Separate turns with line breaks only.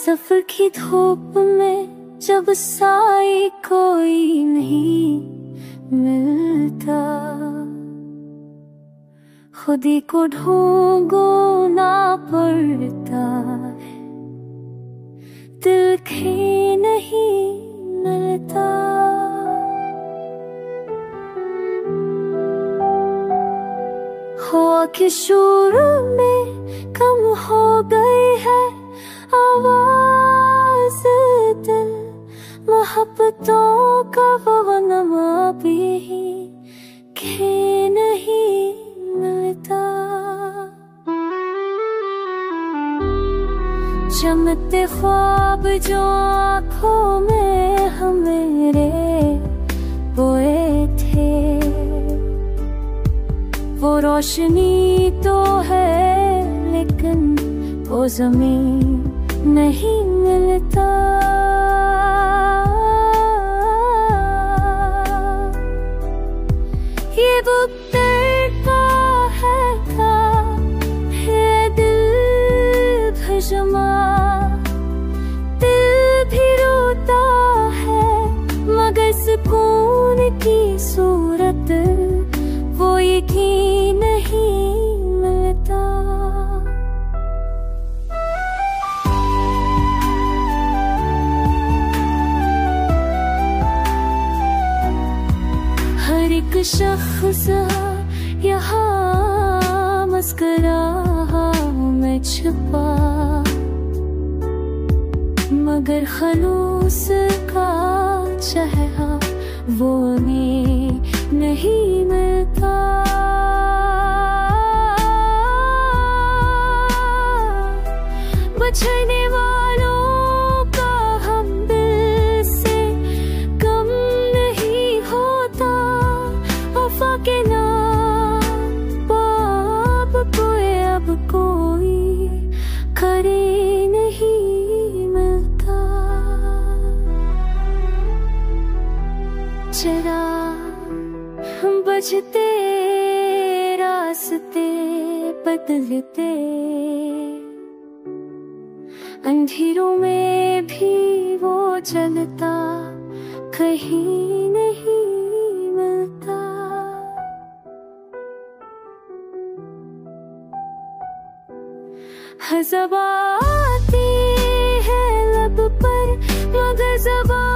सफर की धूप में जब साई कोई नहीं मिलता, खुद ही को ढूंढना पड़ता है, दिल के नहीं मिलता। हवा के शोर में कम हो गई है आवाज, दिल मोहब्बतों का वो नमा भी के नहीं मिलता। चमकते ख्वाब जो आँखों में हमेरे बोए थे, वो रोशनी तो है लेकिन वो ज़मीन नहीं मिलता। ये वक्त का है दिल भजमा, दिल भी रोता है मगर सुकून की सूरत वो यकीन नहीं मिलता। हर एक शख्स यहाँ मुस्कुरा मैं छुपा, मगर खलूस का चेहरा वो नहीं मिलता। बचने वालों का हम दिल से कम नहीं होता, वफा के नाम बाप कोई अब कोई करे नहीं मिलता। जरा बजते रास्ते बदलते, अंधेरों में भी वो जलता कहीं नहीं मिलता। ज़बान आती है लब पर मगर ज़बान